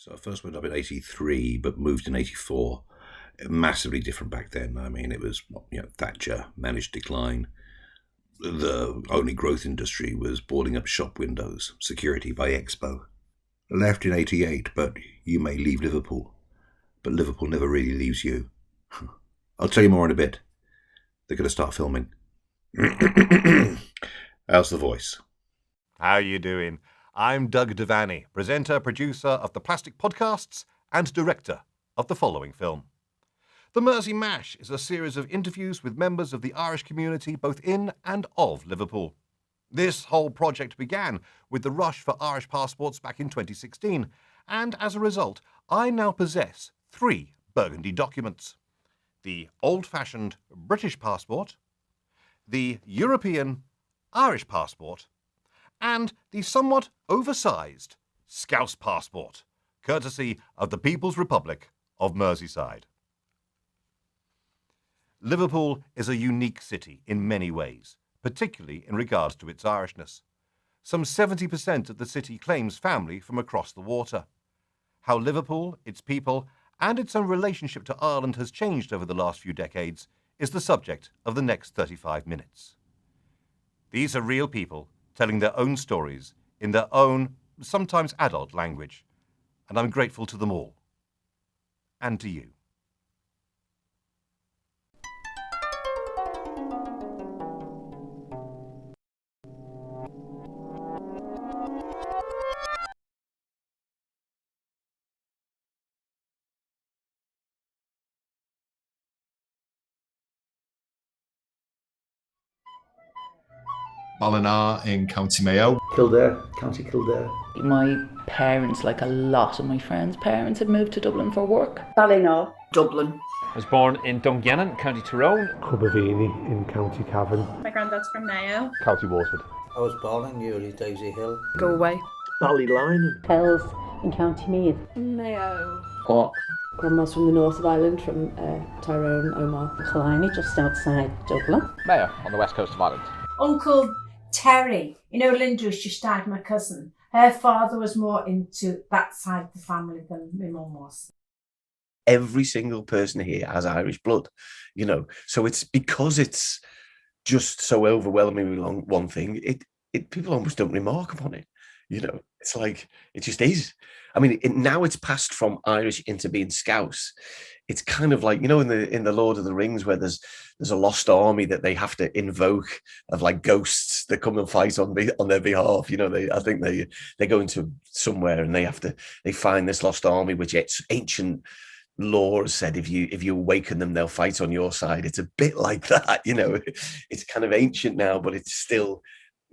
So I first went up in 83, but moved in 84. Massively different back then. I mean, it was, Thatcher, managed decline. The only growth industry was boarding up shop windows, security by Expo. I left in 88, but you may leave Liverpool. But Liverpool never really leaves you. I'll tell you more in a bit. They're going to start filming. How's the voice? How you doing? I'm Doug Devaney, presenter, producer of the Plastic Podcasts and director of the following film. The Mersey Mash is a series of interviews with members of the Irish community both in and of Liverpool. This whole project began with the rush for Irish passports back in 2016, and as a result, I now possess 3 Burgundy documents. The old-fashioned British passport, the European Irish passport, and the somewhat oversized Scouse passport, courtesy of the People's Republic of Merseyside. Liverpool is a unique city in many ways, particularly in regards to its Irishness. Some 70% of the city claims family from across the water. How Liverpool, its people, and its own relationship to Ireland has changed over the last few decades is the subject of the next 35 minutes. These are real people telling their own stories in their own, sometimes adult language, and I'm grateful to them all. And to you. Ballina in County Mayo. Kildare, County Kildare. My parents, like a lot of my friends' parents, had moved to Dublin for work. Ballina, Dublin. I was born in Dungannon, County Tyrone. Cubbervini in County Cavan. My granddad's from Mayo. County Waterford. I was born in Newry, Daisy Hill. Galway. Ballyline. Kells in County Meath. Mayo. Cork. Grandma's from the north of Ireland, from Tyrone, Omagh. Killiney, just outside Dublin. Mayo, on the west coast of Ireland. Uncle Terry, Lindrush, just died, my cousin. Her father was more into that side of the family than my mum was. Every single person here has Irish blood, so it's because it's just so overwhelmingly one thing, it people almost don't remark upon it. It's like, it just is. I mean, now it's passed from Irish into being Scouse. It's kind of like, in the Lord of the Rings, where there's a lost army that they have to invoke of like ghosts that come and fight on their behalf. I think they go into somewhere and they find this lost army, which it's ancient law has said if you awaken them, they'll fight on your side. It's a bit like that, It's kind of ancient now, but it's still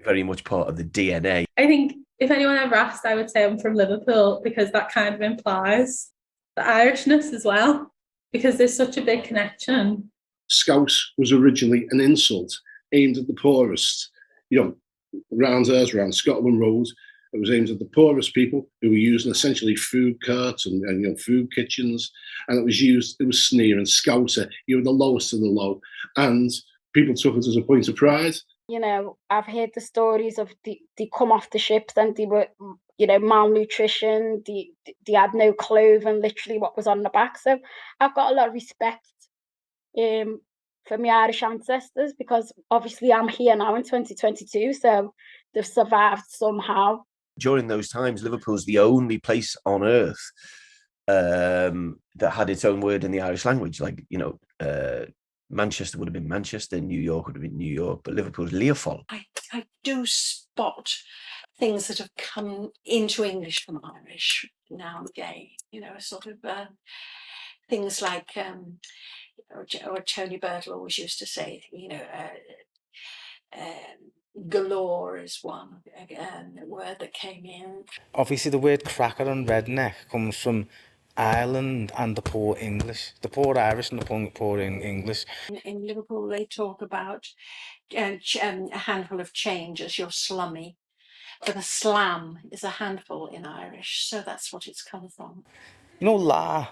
very much part of the DNA. I think if anyone ever asked, I would say I'm from Liverpool, because that kind of implies the Irishness as well, because there's such a big connection. Scouse was originally an insult aimed at the poorest, around Scotland Road. It was aimed at the poorest people who were using essentially food carts and food kitchens, and it was sneering, Scouser, you were the lowest of the low, and people took it as a point of pride. I've heard the stories of they come off the ships and they were, malnutrition, they had no clothing, literally what was on the back. So I've got a lot of respect for my Irish ancestors, because obviously I'm here now in 2022, so they've survived somehow. During those times, Liverpool's the only place on earth that had its own word in the Irish language. Like, Manchester would have been Manchester, New York would have been New York, but Liverpool's Leopold. I do spot things that have come into English from Irish now and again, sort of things like, or Tony Birtle always used to say, galore is one word that came in. Obviously, the word cracker and redneck comes from Ireland and the poor English, the poor Irish and the poor English. In Liverpool, they talk about a handful of change as you're slummy, but a slam is a handful in Irish, so that's what it's come from. La.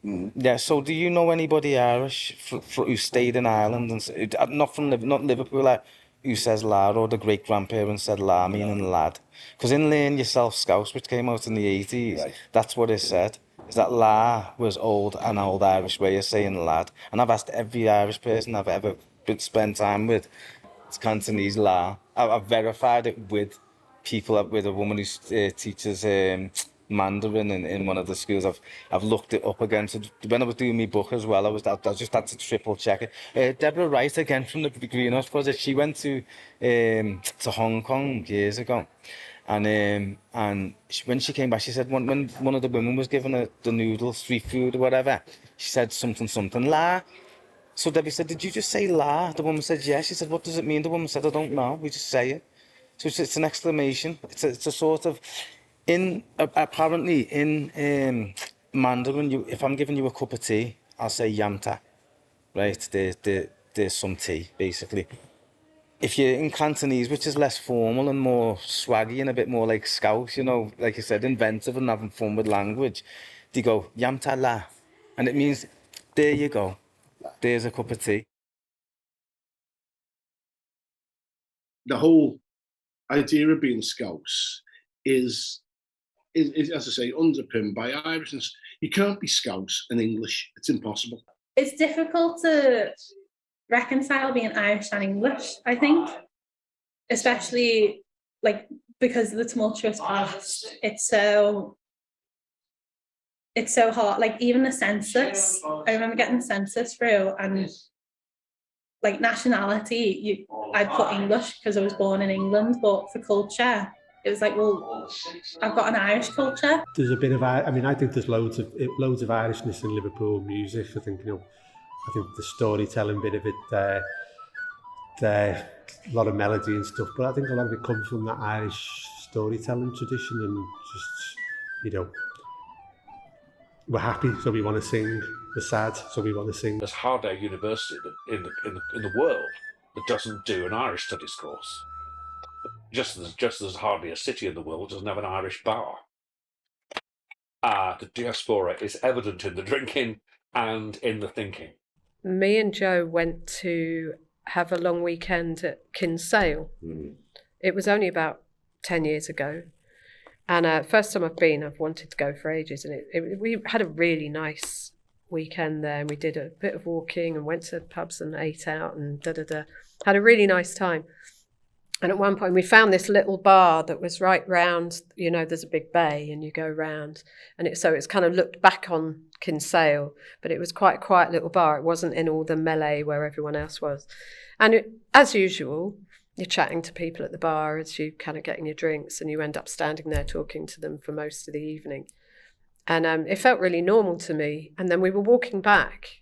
Yeah, so do you know anybody Irish who stayed in Ireland, and not Liverpool, like who says lad, or the great grandparents said la, meaning lad. Because in Learn Yourself Scouse, which came out in the 80s, that's what it said. Is that la was an old Irish way of saying lad. And I've asked every Irish person I've ever spent time with, it's Cantonese la. I've verified it with people, with a woman who teaches Mandarin in one of the schools. I've looked it up again. So when I was doing my book as well, I just had to triple check it. Deborah Wright again from the Greenhouse Project. She went to Hong Kong years ago, and when she came back, she said when one of the women was giving her the noodles, street food or whatever, she said something la. So Debbie said, "Did you just say la?" The woman said, "Yes." She said, "What does it mean?" The woman said, "I don't know. We just say it." So it's an exclamation. It's a sort of apparently in Mandarin. If I'm giving you a cup of tea, I'll say yamta, right? There's some tea, basically. If you're in Cantonese, which is less formal and more swaggy and a bit more like Scouse, you know, like you said, inventive and having fun with language, they go yamta la, and it means there you go. There's a cup of tea. The whole idea of being Scouse is, as I say, underpinned by Irishness. You can't be Scouse and English. It's impossible. It's difficult to reconcile being Irish and English, I think, especially like because of the tumultuous past. It's so hard. Like even the census, I remember getting the census through, and like nationality, I'd put English because I was born in England, but for culture, it was like, well, I've got an Irish culture. There's a bit of, I mean, I think there's loads of Irishness in Liverpool music. I think, you know, I think the storytelling bit of it, a lot of melody and stuff, but I think a lot of it comes from that Irish storytelling tradition, and just, you know, we're happy, so we want to sing. We're sad, so we want to sing. There's hardly a university in the world that doesn't do an Irish studies course. Just as there's hardly a city in the world that doesn't have an Irish bar. The diaspora is evident in the drinking and in the thinking. Me and Joe went to have a long weekend at Kinsale. It was only about 10 years ago. And first time I've been, I've wanted to go for ages. And we had a really nice weekend there. And we did a bit of walking and went to pubs and ate out and Had a really nice time. And at one point we found this little bar that was right round, you know, there's a big bay and you go round. And it's kind of looked back on Kinsale, but it was quite a quiet little bar. It wasn't in all the melee where everyone else was. And as usual, you're chatting to people at the bar as you kind of getting your drinks, and you end up standing there talking to them for most of the evening. And it felt really normal to me. And then we were walking back,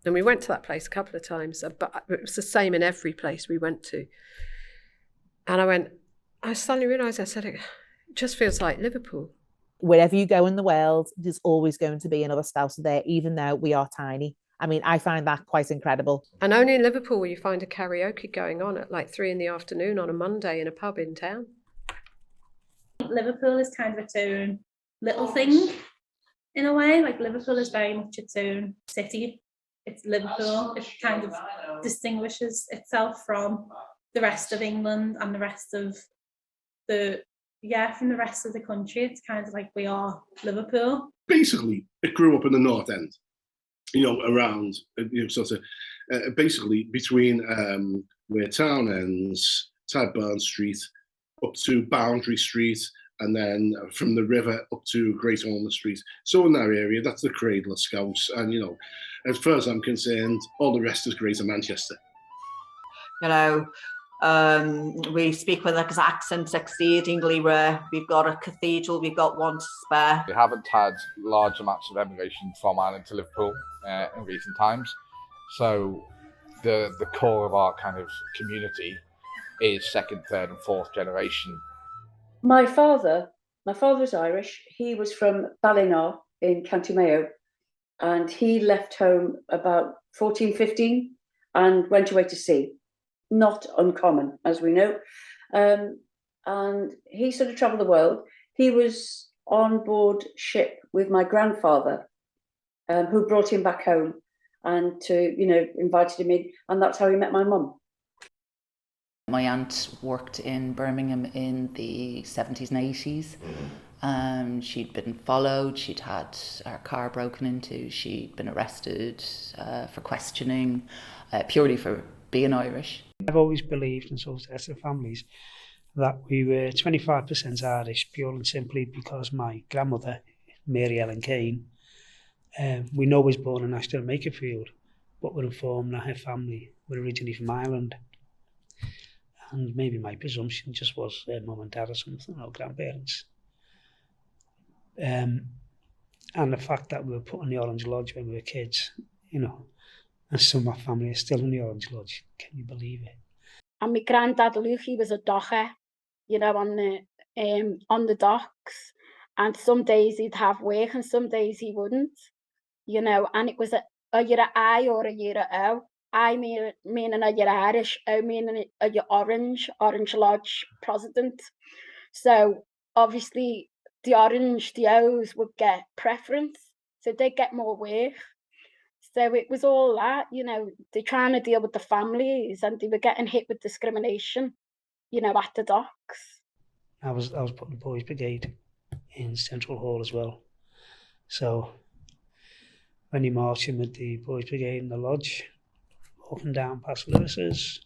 and we went to that place a couple of times, but it was the same in every place we went to. And I suddenly realised, I said, it just feels like Liverpool. Wherever you go in the world, there's always going to be another Scouser there, even though we are tiny. I mean, I find that quite incredible. And only in Liverpool will you find a karaoke going on at like 3 p.m. on a Monday in a pub in town. Liverpool is kind of its own little thing in a way. Like Liverpool is very much its own city. It's Liverpool. It kind of distinguishes itself from the rest of England and the rest of from the rest of the country. It's kind of like we are Liverpool. Basically, it grew up in the North End, you know, around, you know, sort of basically between where town ends, Tadburn Street, up to Boundary Street, and then from the river up to Great Ormond Street. So in that area, that's the cradle of Scouts. And, you know, as far as I'm concerned, all the rest is Greater Manchester. You know, we speak with an accent exceedingly rare. We've got a cathedral, we've got one to spare. We haven't had large amounts of emigration from Ireland to Liverpool in recent times. So the core of our kind of community is second, third and fourth generation. My father is Irish. He was from Ballina in County Mayo, and he left home about 14, 15 and went away to sea. Not uncommon, as we know. And he sort of travelled the world. He was on board ship with my grandfather, who brought him back home and invited him in. And that's how he met my mum. My aunt worked in Birmingham in the 70s and 80s. She'd been followed, she'd had her car broken into, she'd been arrested for questioning, purely for being Irish. I've always believed, and so has the families, that we were 25% Irish, purely and simply because my grandmother, Mary Ellen Kane, we know was born in Ashton and Makerfield, but we're informed that her family were originally from Ireland. And maybe my presumption just was mum and dad or something, or grandparents. And the fact that we were put in the Orange Lodge when we were kids, you know, and some of my family are still in the Orange Lodge. Can you believe it? And my granddad Luke, he was a docker, you know, on the docks. And some days he'd have work and some days he wouldn't, you know, and it was a year of I or a year of O. I meaning a year Irish, O meaning a year Orange Lodge president. So obviously the O's would get preference, so they'd get more work. So it was all that, you know, they're trying to deal with the families and they were getting hit with discrimination, you know, at the docks. I was put in the Boys Brigade in Central Hall as well. So when you're marching with the Boys Brigade in the lodge, walking down past Lewis's,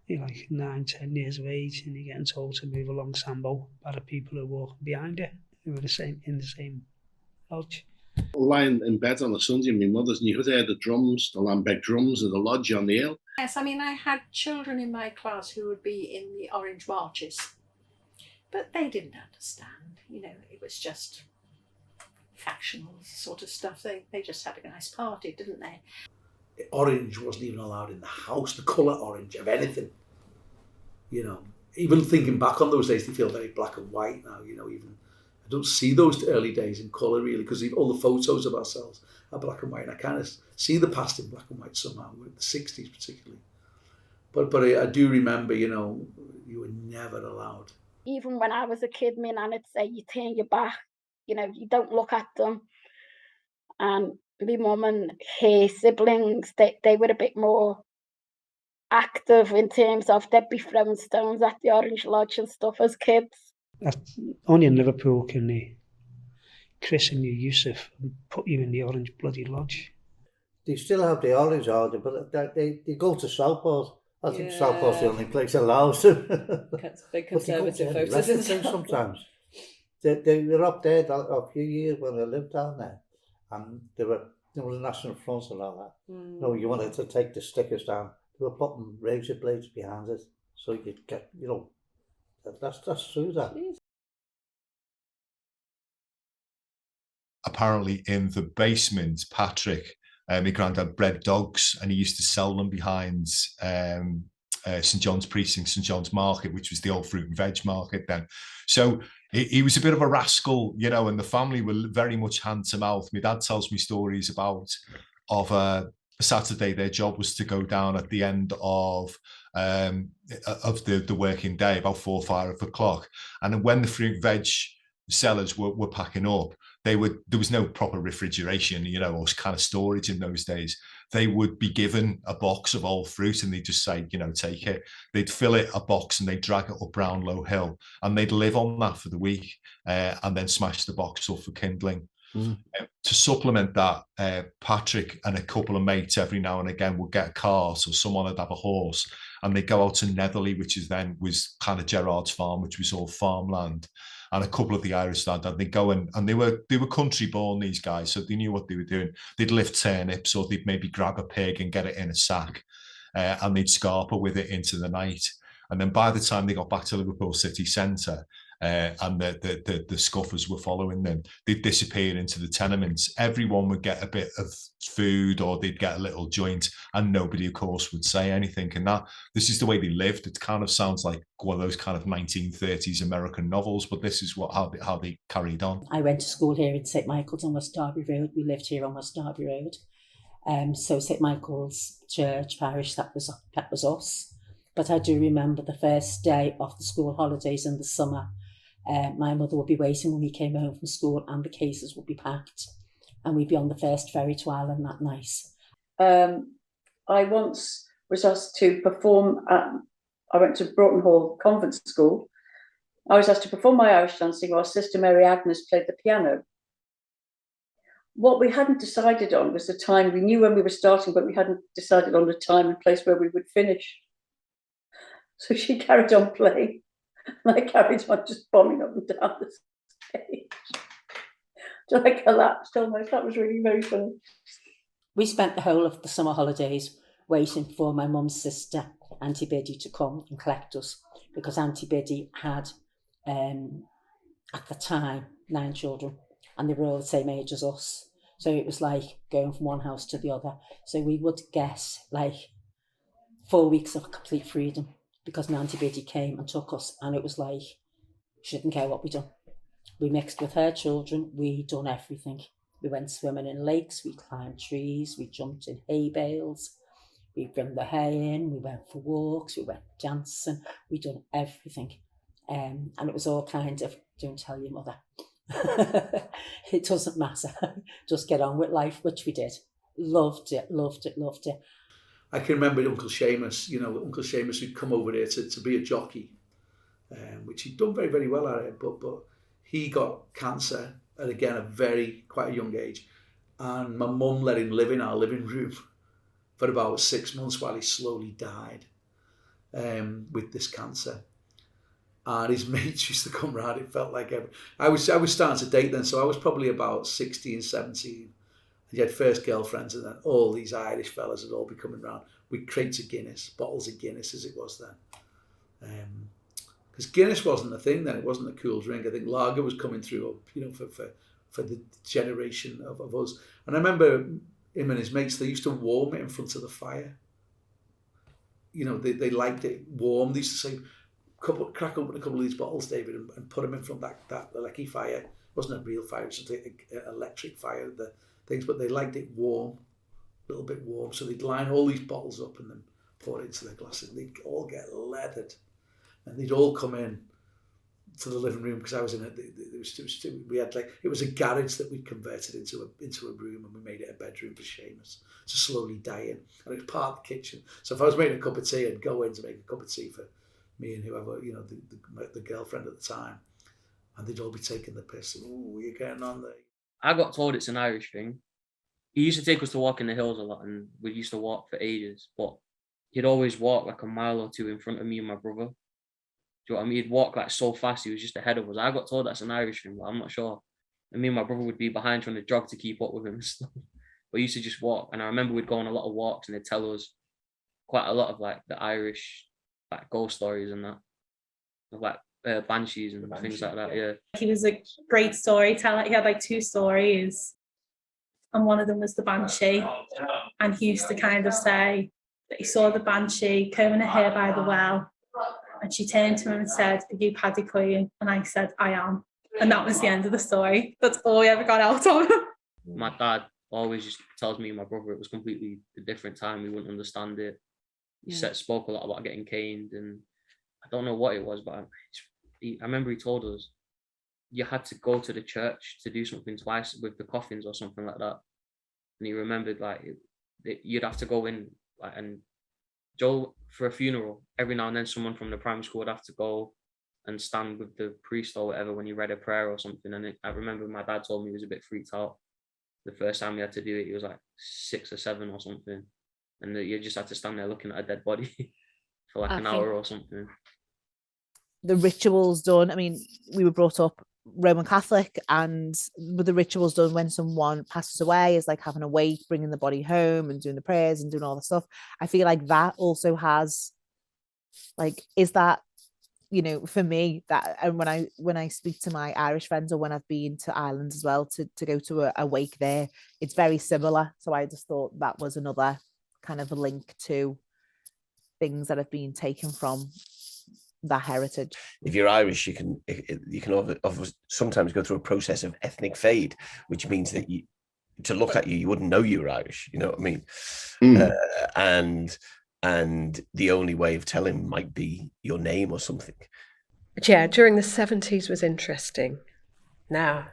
you're like 9, 10 years of age and you're getting told to move along Sambo by the people who are walking behind you, who were in the same lodge. Lying in bed on a Sunday in my mother's, and you could hear the drums, the Lambeck drums of the lodge on the hill. Yes, I mean, I had children in my class who would be in the Orange Marches, but they didn't understand, you know, it was just factional sort of stuff. They just had a nice party, didn't they? Orange wasn't even allowed in the house, the colour orange of anything. You know, even thinking back on those days, they feel very black and white now, you know, even I don't see those early days in colour really, because all the photos of ourselves are black and white, and I kind of see the past in black and white somehow, the 60s particularly. But I do remember, you know, you were never allowed. Even when I was a kid, my nan'd say, you turn your back, you know, you don't look at them. And my mum and her siblings, they were a bit more active in terms of they'd be throwing stones at the Orange Lodge and stuff as kids. Only in Liverpool can they christen you Yusuf and put you in the Orange bloody Lodge. They still have the Orange order, but they go to Southport. I think Southport's the only place that allows them. Big conservative voters sometimes. They were up there a few years when I lived down there, and there was National Front and all that. No, you wanted to take the stickers down. They were putting razor blades behind it, so you'd get, you know, that's true. That. Apparently, in the basement, Patrick, my granddad bred dogs, and he used to sell them behind St John's Precinct, St John's Market, which was the old fruit and veg market then. So he was a bit of a rascal, you know, and the family were very much hand to mouth. My dad tells me stories of a Saturday. Their job was to go down at the end of the working day, about 4 or 5 o'clock, and when the fruit and veg sellers were packing up, there was no proper refrigeration, you know, or kind of storage in those days. They would be given a box of old fruit and they'd just say, you know, take it. They'd fill it a box and they'd drag it up Brownlow Hill and they'd live on that for the week and then smash the box up for kindling. To supplement that, Patrick and a couple of mates every now and again would get a cart, or someone would have a horse, and they go out to Netherley, which was kind of Gerard's farm, which was all farmland, and a couple of the Irish lads, and they go and they were country born, these guys, so they knew what they were doing. They'd lift turnips, or they'd maybe grab a pig and get it in a sack, and they'd scarper with it into the night. And then by the time they got back to Liverpool city centre, and the scuffers were following them, they'd disappear into the tenements. Everyone would get a bit of food, or they'd get a little joint, and nobody, of course, would say anything. And this is the way they lived. It kind of sounds like one of those kind of 1930s American novels, but this is how they carried on. I went to school here in St Michael's on West Derby Road. We lived here on West Derby Road. So St Michael's Church Parish, that was us. But I do remember the first day of the school holidays in the summer. My mother would be waiting when we came home from school, and the cases would be packed, and we'd be on the first ferry to Ireland that night. I once was asked to perform at I went to Broughton Hall Convent School. I was asked to perform my Irish dancing while Sister Mary Agnes played the piano. What we hadn't decided on was the time. We knew when we were starting, but we hadn't decided on the time and place where we would finish. So she carried on playing, and I carried on just bombing up and down the stage. Till I collapsed almost. That was really very funny. We spent the whole of the summer holidays waiting for my mum's sister, Auntie Biddy, to come and collect us, because Auntie Biddy had, at the time, 9 children, and they were all the same age as us. So it was like going from one house to the other. So we would guess like 4 weeks of complete freedom, because my Auntie Biddy came and took us, and it was like, she didn't care what we done. We mixed with her children, we done everything. We went swimming in lakes, we climbed trees, we jumped in hay bales, we bring the hay in, we went for walks, we went dancing, we done everything. And it was all kind of, don't tell your mother. It doesn't matter. Just get on with life, which we did. Loved it, loved it, loved it. I can remember Uncle Seamus, Uncle Seamus who'd come over there to be a jockey, which he'd done very, very well at it, but he got cancer at, again, quite a young age. And my mum let him live in our living room for about 6 months while he slowly died with this cancer. And his mates used to come round. It felt like I was starting to date then, so I was probably about 16, 17. He had first girlfriends, and then all these Irish fellas had all be coming round with crates of Guinness, bottles of Guinness as it was then. Because Guinness wasn't a thing then, it wasn't a cool drink. I think lager was coming through, for the generation of us. And I remember him and his mates, they used to warm it in front of the fire. They liked it warm. They used to say, crack open a couple of these bottles, David, and put them in front of that lecky fire. It wasn't a real fire, it was just an electric fire, the things, but they liked it warm, a little bit warm. So they'd line all these bottles up and then pour it into their glasses. They'd all get leathered, and they'd all come in to the living room, because I was in it. We had it was a garage that we'd converted into a room, and we made it a bedroom for Seamus to slowly die in, and it was part of the kitchen. So if I was making a cup of tea, I'd go in to make a cup of tea for me and whoever, the girlfriend at the time, and they'd all be taking the piss. Oh, you're getting on there. I got told it's an Irish thing. He used to take us to walk in the hills a lot, and we used to walk for ages, but he'd always walk like a mile or two in front of me and my brother. Do you know what I mean? He'd walk so fast, he was just ahead of us. I got told that's an Irish thing, but I'm not sure. And me and my brother would be behind trying to jog to keep up with him and stuff. But he used to just walk, and I remember we'd go on a lot of walks, and they'd tell us quite a lot of the Irish ghost stories and that, banshees and things like that. Yeah, he was a great storyteller. He had 2 stories, and one of them was the banshee, and he used to kind of say that he saw the banshee combing her hair by the well, and she turned to him and said, "Are you Paddy Queen?" And I said, "I am," and that was the end of the story. That's all we ever got out of him. My dad always just tells me and my brother it was completely a different time. We wouldn't understand it. He spoke a lot about getting caned, and I don't know what it was, but I remember he told us you had to go to the church to do something twice with the coffins or something like that. And he remembered you'd have to go in and Joe, for a funeral, every now and then someone from the primary school would have to go and stand with the priest or whatever when he read a prayer or something. And I remember my dad told me he was a bit freaked out. The first time he had to do it, he was 6 or 7 or something. And you just had to stand there looking at a dead body for an hour or something. The rituals done, I mean, we were brought up Roman Catholic, and with the rituals done when someone passes away is having a wake, bringing the body home and doing the prayers and doing all the stuff. I feel like that also has is that, for me, that, and when I speak to my Irish friends, or when I've been to Ireland as well to go to a wake there, it's very similar. So I just thought that was another kind of a link to things that have been taken from that heritage. If you're Irish, you can sometimes go through a process of ethnic fade, which means that to look at you wouldn't know you were Irish. You know what I mean? And the only way of telling might be your name or something. But yeah, during the 70s was interesting. Now,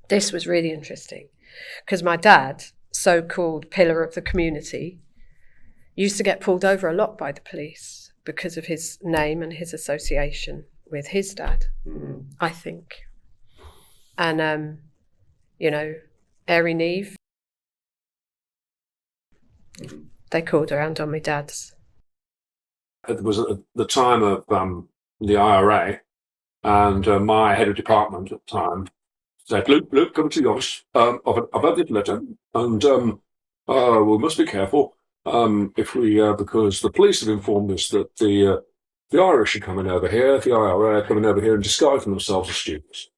this was really interesting because my dad, so-called pillar of the community, used to get pulled over a lot by the police because of his name and his association with his dad, I think. And, you know, Airy Neve, they called around on my dad's. It was at the time of the IRA, and my head of department at the time said, Luke, come to the office. I've had this letter, and we must be careful because the police have informed us that the Irish are coming over here, the IRA are coming over here and disguising themselves as students.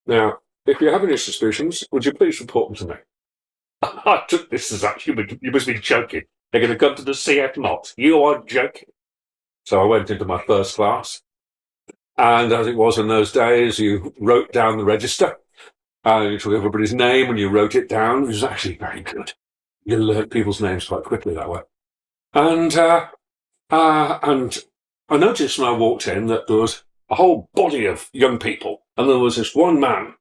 Now, if you have any suspicions, would you please report them to me? I took this as actually, you must be joking. They're going to come to the CF Mott. You are joking. So I went into my first class, and as it was in those days, you wrote down the register, you took everybody's name and you wrote it down. It was actually very good. You learn people's names quite quickly that way. And I noticed when I walked in that there was a whole body of young people, and there was this one man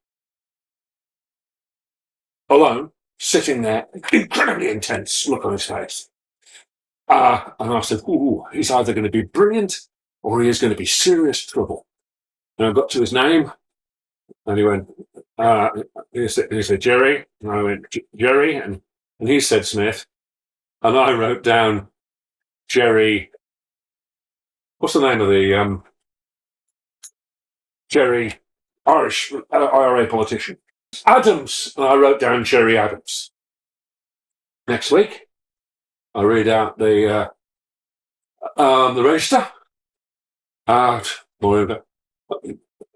alone, sitting there, incredibly intense look on his face. And I said, ooh, he's either going to be brilliant or he is going to be serious trouble. And I got to his name, and he went, he said, Jerry. And I went, Jerry. And he said, Smith. And I wrote down, Jerry. What's the name of the Jerry Irish IRA politician? Adams. And I wrote down Jerry Adams. Next week, I read out the register.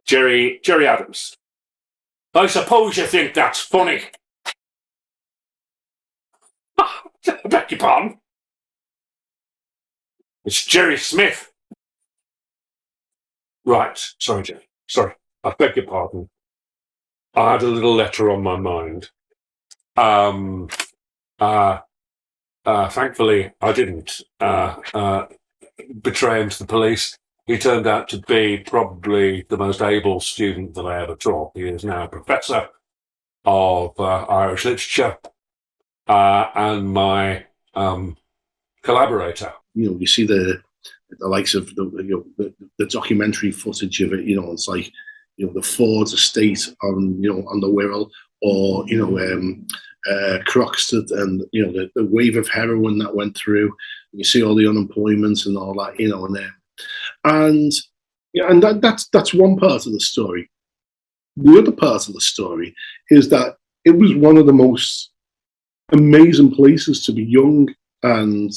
Jerry Adams. I suppose you think that's funny. I beg your pardon. It's Jerry Smith. Right. Sorry, Jerry. Sorry. I beg your pardon. I had a little letter on my mind. Thankfully, I didn't betray him to the police. He turned out to be probably the most able student that I ever taught. He is now a professor of Irish literature and my collaborator. You know, you see the likes of the documentary footage of it. You know, it's like, you know, the Ford estate on the Wirral, or Croxted, and the wave of heroin that went through. You see all the unemployment and all that, and that's one part of the story. The other part of the story is that it was one of the most amazing places to be young, and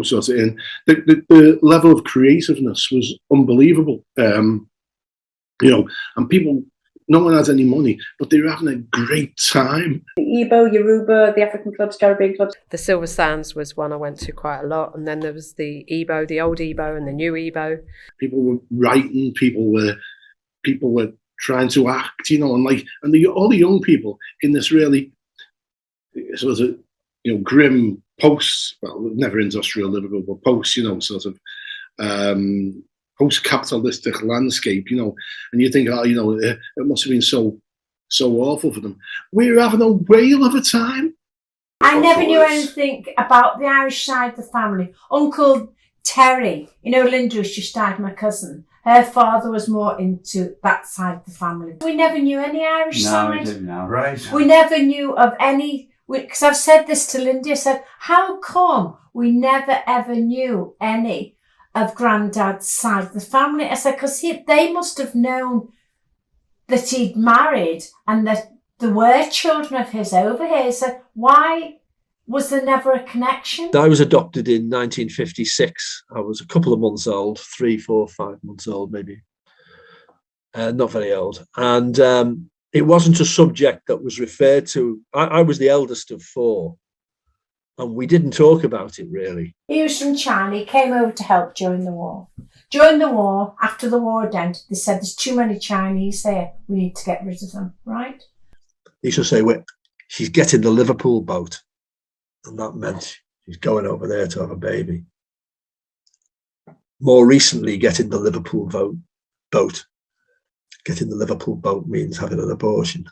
sort of in the level of creativeness was unbelievable. And people. No one has any money, but they were having a great time. The Igbo, Yoruba, the African clubs, Caribbean clubs. The Silver Sands was one I went to quite a lot, and then there was the Igbo, the old Igbo and the new Igbo. People were writing, people were trying to act, and all the young people in this really sort of grim post, well, never industrial Liverpool, but post, sort of post-capitalistic landscape, and you think, it must have been so awful for them. We were having a whale of a time. I never knew anything about the Irish side of the family. Uncle Terry, Linda, who's just died, my cousin, her father was more into that side of the family. We never knew any Irish side. No, we didn't know. Right. We never knew of any, because I've said this to Linda, I said, how come we never ever knew any of Grandad's side of the family? I said, because they must have known that he'd married and that there were children of his over here. So why was there never a connection? I was adopted in 1956. I was a couple of months old, 3, 4, 5 months old, maybe. Not very old. And it wasn't a subject that was referred to. I was the eldest of 4. And we didn't talk about it, really. He was from China. He came over to help during the war. During the war, after the war had ended, they said, there's too many Chinese here. We need to get rid of them, right? He used to say, well, she's getting the Liverpool boat. And that meant she's going over there to have a baby. More recently, getting the Liverpool boat. Getting the Liverpool boat means having an abortion.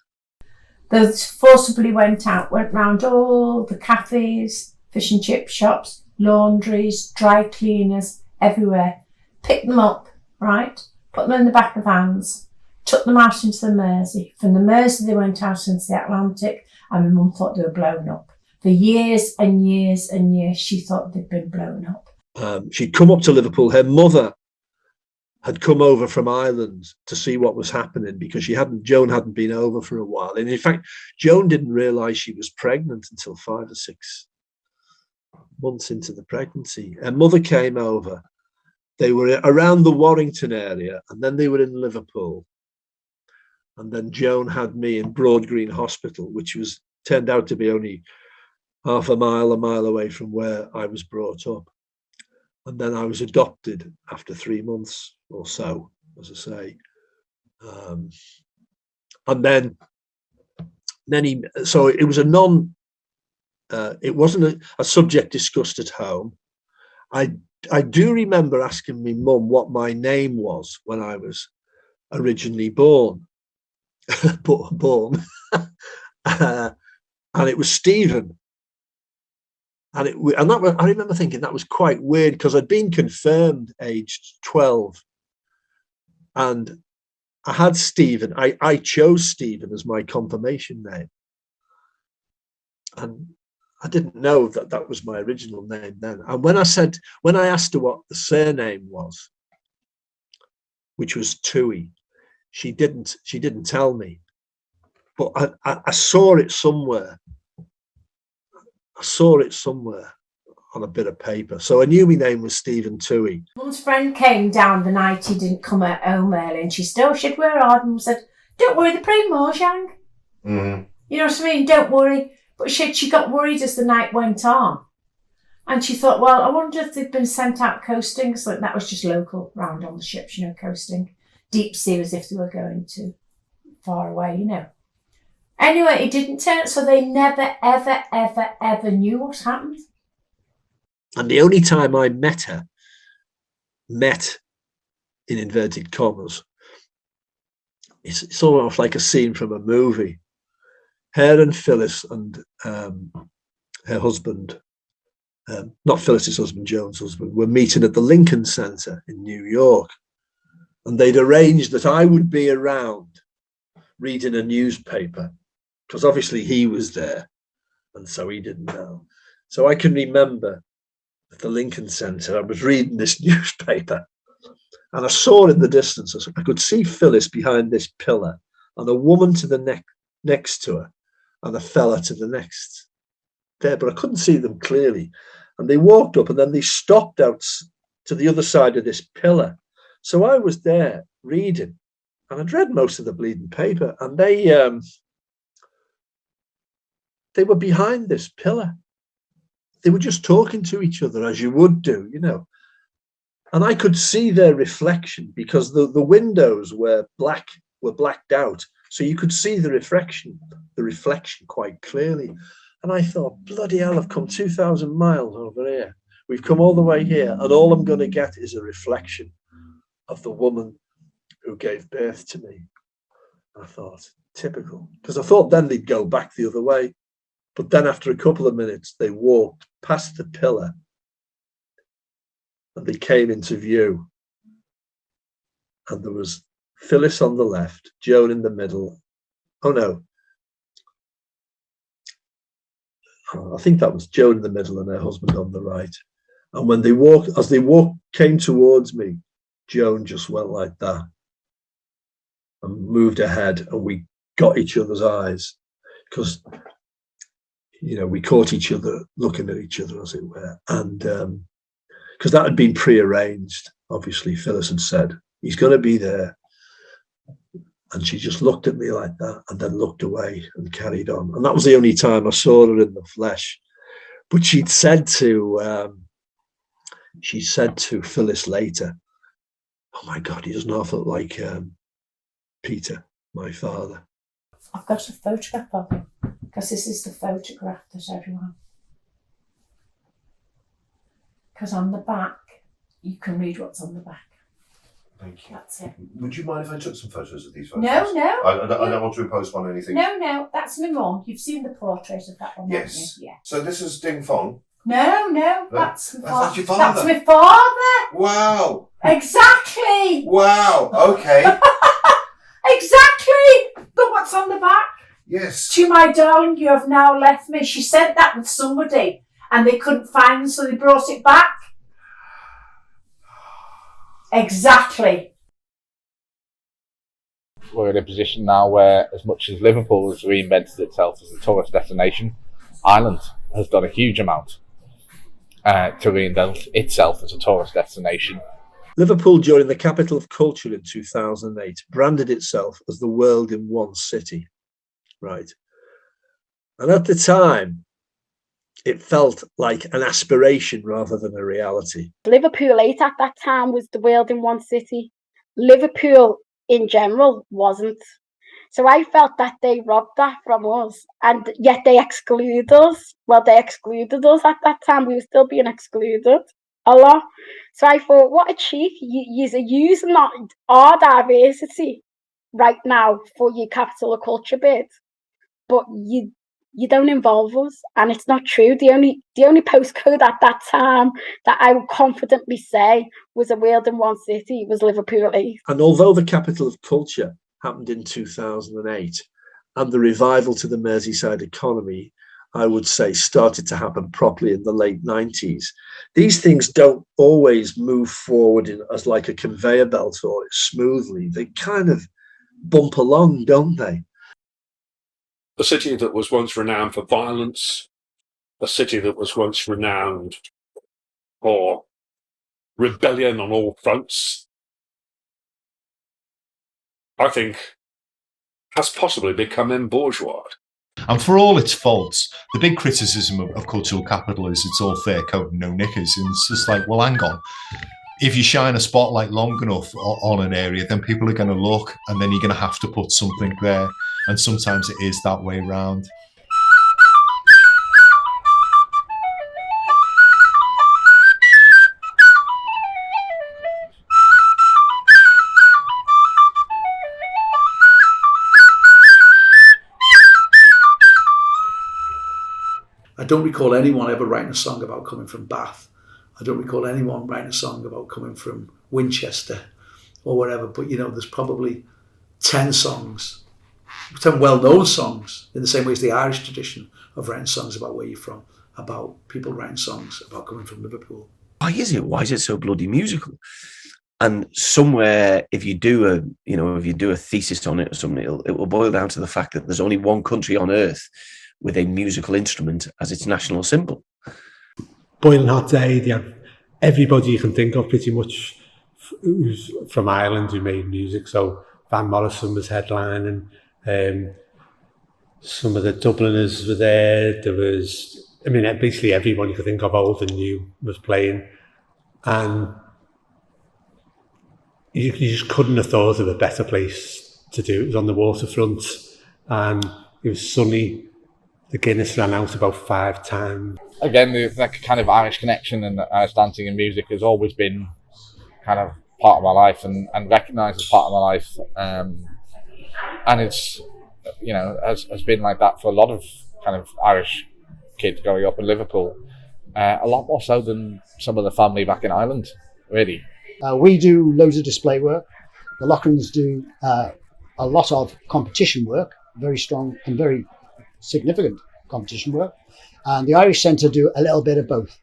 They forcibly went round all the cafes, fish and chip shops, laundries, dry cleaners, everywhere. Picked them up, right? Put them in the back of vans, took them out into the Mersey. From the Mersey, they went out into the Atlantic, and my mum thought they were blown up. For years and years and years, she thought they'd been blown up. She'd come up to Liverpool. Her mother had come over from Ireland to see what was happening because Joan hadn't been over for a while. And in fact, Joan didn't realise she was pregnant until 5 or 6 months into the pregnancy. Her mother came over. They were around the Warrington area, and then they were in Liverpool. And then Joan had me in Broad Green Hospital, which turned out to be only half a mile away from where I was brought up. And then I was adopted after 3 months or so, as I say. And then so it was it wasn't a subject discussed at home. I do remember asking my mum what my name was when I was originally born. And it was Stephen. I remember thinking that was quite weird because I'd been confirmed aged 12, and I had Stephen. I chose Stephen as my confirmation name, and I didn't know that was my original name then. And when I asked her what the surname was, which was Toohey, she didn't tell me, but I saw it somewhere. I saw it somewhere on a bit of paper. So I knew my name was Stephen Toohey. Mum's friend came down the night he didn't come at home early, and she'd wear hard and said, "Don't worry, the pray more, Shang." Mm-hmm. You know what I mean? Don't worry. But she got worried as the night went on. And she thought, well, I wonder if they'd been sent out coasting. So that was just local, round on the ships, coasting. Deep sea, as if they were going to far away, Anyway, it didn't turn, so they never, ever, ever, ever knew what happened. And the only time I met in inverted commas, it's almost like a scene from a movie. Her and Phyllis and her husband, not Phyllis's husband, Joan's husband, were meeting at the Lincoln Center in New York. And they'd arranged that I would be around reading a newspaper, because obviously he was there, and so he didn't know. So I can remember at the Lincoln Center, I was reading this newspaper, and I saw in the distance, I could see Phyllis behind this pillar, and a woman to the next to her, and a fella to the next there, but I couldn't see them clearly. And they walked up, and then they stopped out to the other side of this pillar. So I was there reading, and I'd read most of the bleeding paper, and they were behind this pillar. They were just talking to each other as you would do, And I could see their reflection because the windows were blacked out, so you could see the reflection quite clearly. And I thought, bloody hell, I've come 2,000 miles over here. We've come all the way here, and all I'm going to get is a reflection of the woman who gave birth to me. And I thought, typical, because I thought then they'd go back the other way. But then after a couple of minutes, they walked past the pillar and they came into view. And there was Phyllis on the left, Joan in the middle. Oh, no. I think that was Joan in the middle and her husband on the right. And when as they came towards me, Joan just went like that and moved ahead, and we got each other's eyes because, we caught each other looking at each other, as it were. And because that had been prearranged, obviously, Phyllis had said, he's going to be there. And she just looked at me like that and then looked away and carried on. And that was the only time I saw her in the flesh. But she'd said to Phyllis later, "Oh my God, he doesn't half look like Peter, my father." I've got a photograph of him because this is the photograph that everyone. Because on the back, you can read what's on the back. Thank you. That's it. Would you mind if I took some photos of these photos? No. I don't want to impose on anything. No, that's my mum. You've seen the portrait of that one, Yes. haven't you? Yeah. So this is Ding Fong. No, that's your father. That's my father. Wow. Exactly. Wow. Okay. Exactly. But what's on the back? Yes. To my darling, you have now left me. She sent that with somebody and they couldn't find them, so they brought it back. Exactly. We're in a position now where, as much as Liverpool has reinvented itself as a tourist destination, Ireland has done a huge amount to reinvent itself as a tourist destination. Liverpool, during the Capital of Culture in 2008, branded itself as the world in one city. Right. And at the time, it felt like an aspiration rather than a reality. Liverpool 8 at that time was the world in one city. Liverpool in general wasn't. So I felt that they robbed that from us, and yet they excluded us. Well, they excluded us at that time. We were still being excluded a lot. So I thought, what a cheek. You're using our diversity right now for your capital of culture bid, but you don't involve us, and it's not true. The only postcode at that time that I would confidently say was a world in one city was Liverpool 8. And although the Capital of Culture happened in 2008, and the revival to the Merseyside economy, I would say, started to happen properly in the late 90s, these things don't always move forward as like a conveyor belt or smoothly. They kind of bump along, don't they? A city that was once renowned for violence, a city that was once renowned for rebellion on all fronts, I think has possibly become embourgeoised. And for all its faults, the big criticism of cultural capital is it's all fair coat and no knickers. And it's just like, well, hang on. If you shine a spotlight long enough on an area, then people are going to look, and then you're going to have to put something there. And sometimes it is that way round. I don't recall anyone ever writing a song about coming from Bath. I don't recall anyone writing a song about coming from Winchester or whatever, but there's probably 10 songs, 10 well-known songs, in the same way as the Irish tradition of writing songs about where you're from, about people writing songs about coming from Liverpool. Why is it? Why is it so bloody musical? And somewhere, if you do a thesis on it or something, it will boil down to the fact that there's only one country on earth with a musical instrument as its national symbol. Boiling Hot Day, they have everybody you can think of pretty much who's from Ireland who made music. So Van Morrison was headlining, some of the Dubliners were there. There was, basically everyone you could think of, old and new, was playing. And you just couldn't have thought of a better place to do it. It was on the waterfront and it was sunny. The Guinness ran out about 5 times. Again, that kind of Irish connection and Irish dancing and music has always been kind of part of my life and recognised as part of my life. And it's, has been like that for a lot of kind of Irish kids growing up in Liverpool. A lot more so than some of the family back in Ireland, really. We do loads of display work. The Lochrans do a lot of competition work, very strong and very significant competition work. And the Irish Centre do a little bit of both,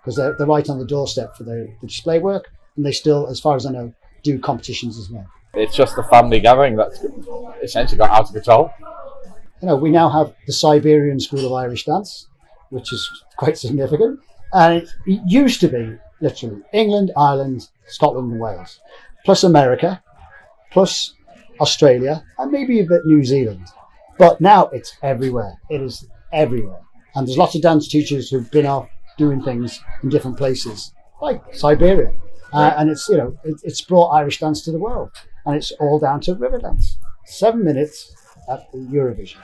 because they're right on the doorstep for the display work, and they still, as far as I know, do competitions as well. It's just a family gathering that's essentially got out of control. We now have the Siberian School of Irish Dance, which is quite significant. And it used to be literally England, Ireland, Scotland and Wales, plus America, plus Australia, and maybe a bit New Zealand. But now it's everywhere. It is everywhere. And there's lots of dance teachers who've been off doing things in different places, like Siberia. And it's, it's brought Irish dance to the world. And it's all down to river dance. 7 minutes at the Eurovision.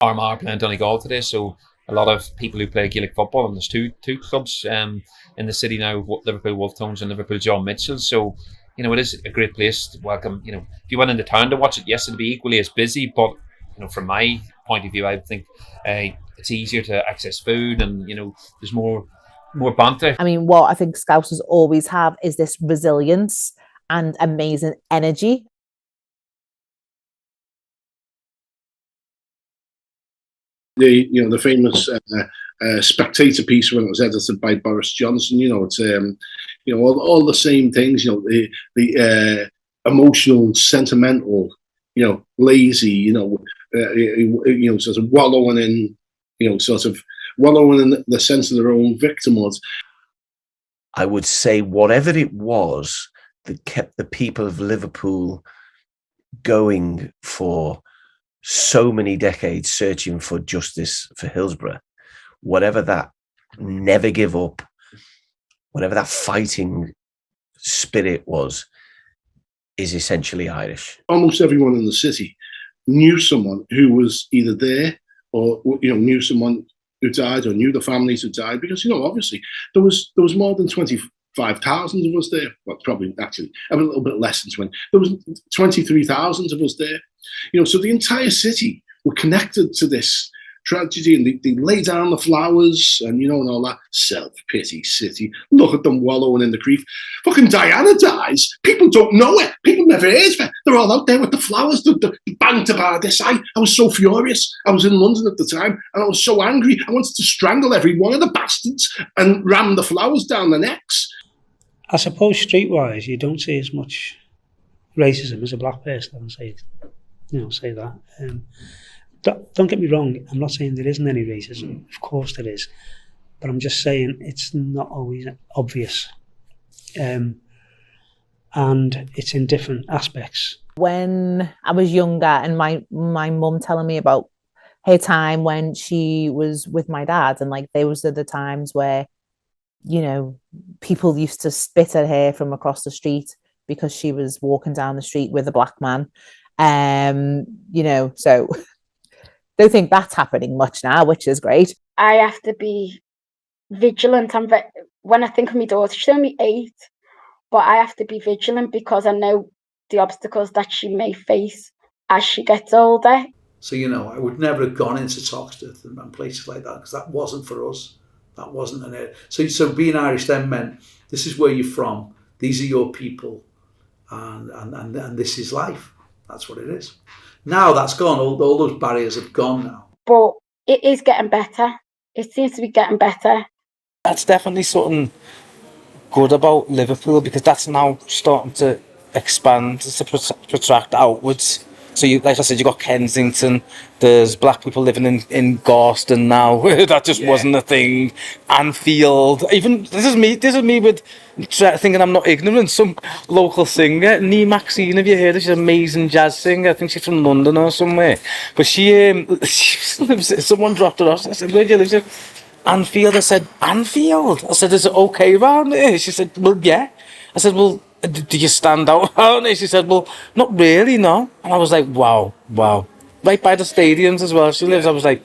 Armagh playing Donegal today, so a lot of people who play Gaelic football, and there's two clubs in the city now, Liverpool Wolftones and Liverpool John Mitchell. So it is a great place to welcome. If you went into town to watch it, yes, it'd be equally as busy, but from my point of view, I think it's easier to access food, and there's more banter. I mean, what I think Scousers always have is this resilience and amazing energy. The famous Spectator piece when it was edited by Boris Johnson. It's all the same things. The emotional, sentimental, lazy. Sort of wallowing in the sense of their own victimhood. I would say whatever it was that kept the people of Liverpool going for so many decades, searching for justice for Hillsborough, whatever that never give up, whatever that fighting spirit was, is essentially Irish. Almost everyone in the city knew someone who was either there or knew someone who died or knew the families who died, because obviously there was more than 25,000 of us there. Well, probably actually a little bit less than 20. There was 23,000 of us there. So the entire city were connected to this tragedy, and they lay down the flowers and and all that. Self-pity city. Look at them wallowing in the grief. Fucking Diana dies. People don't know it. People never heard of it. They're all out there with the flowers. The bang to bar this. I was so furious. I was in London at the time and I was so angry. I wanted to strangle every one of the bastards and ram the flowers down their necks. I suppose streetwise you don't see as much racism as a black person. I say that. Don't get me wrong, I'm not saying there isn't any racism, of course there is, but I'm just saying it's not always obvious, and it's in different aspects. When I was younger, and my mum telling me about her time when she was with my dad, and those are the times where people used to spit at her from across the street because she was walking down the street with a black man, so don't think that's happening much now, which is great. I have to be vigilant. When I think of my daughter, she's only 8, but I have to be vigilant because I know the obstacles that she may face as she gets older. So, I would never have gone into Toxteth and places like that because that wasn't for us. That wasn't an area. So being Irish then meant this is where you're from. These are your people, and this is life. That's what it is. Now that's gone. All those barriers have gone now. But it is getting better. It seems to be getting better. That's definitely something good about Liverpool, because that's now starting to expand, to protract outwards. So, like I said, you got Kensington. There's black people living in Garston now. That just wasn't a thing. Anfield. Even this is me with thinking I'm not ignorant. Some local singer, Nee Maxine. Have you heard of? She's an amazing jazz singer. I think she's from London or somewhere. But she lives. Someone dropped her off. I said, "Where do you live?" She said, "Anfield." I said, "Anfield." I said, "Is it okay around here?" She said, "Well, yeah." I said, "Well, do you stand out around here?" She said, "Well, not really, no." And I was like, wow. Right by the stadiums as well. She lives. I was like,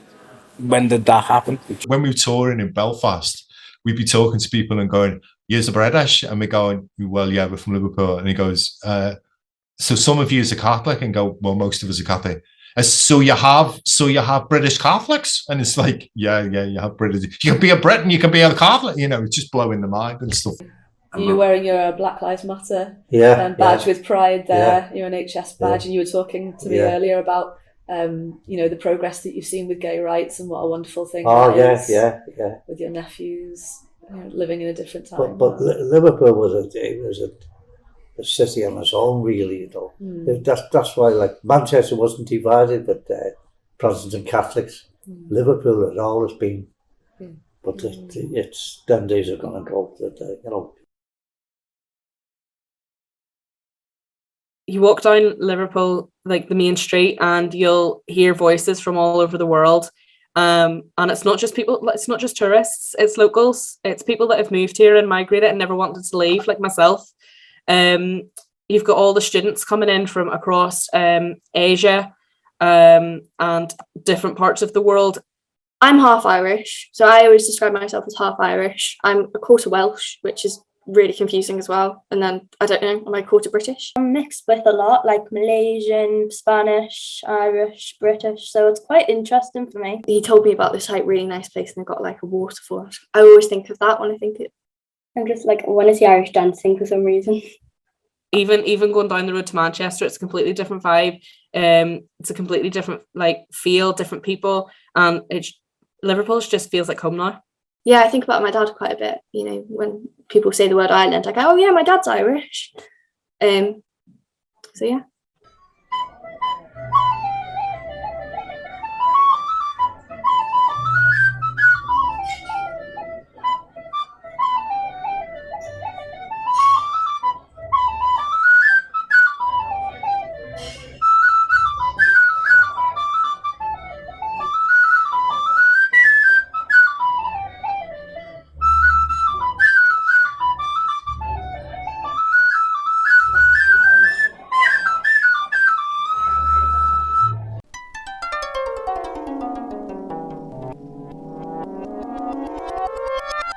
when did that happen? When we were touring in Belfast, we'd be talking to people and going, "You're British?" And we're going, "Well, yeah, we're from Liverpool." And he goes, "So some of you is a Catholic?" And go, "Well, most of us are Catholic." So you have British Catholics? And it's like, yeah, you have British. You can be a Brit and you can be a Catholic. It's just blowing the mind and stuff. You're wearing your Black Lives Matter badge with pride there, your NHS badge, and you were talking to me earlier about the progress that you've seen with gay rights and what a wonderful thing is. With your nephews, living in a different time. But Liverpool was a city on its own, really. That's why, Manchester wasn't divided with Protestants and Catholics. Liverpool has always been, but it's them days are going to go. You walk down Liverpool, the main street, and you'll hear voices from all over the world. And it's not just people, it's not just tourists, it's locals. It's people that have moved here and migrated and never wanted to leave, like myself. You've got all the students coming in from across Asia and different parts of the world. I'm half Irish, so I always describe myself as half Irish. I'm a quarter Welsh, which is really confusing as well. And then I don't know, am I quarter British? I'm mixed with a lot, like Malaysian, Spanish, Irish, British, so it's quite interesting for me. He told me about this like really nice place and they've got like a waterfall. I always think of that when I think it. I'm just like, I want to see Irish dancing for some reason. Even going down the road to Manchester, it's a completely different vibe. It's a completely different like feel, different people, and Liverpool just feels like home now. Yeah, I think about my dad quite a bit. You know, when people say the word Ireland, I go, "Oh yeah, my dad's Irish." So yeah.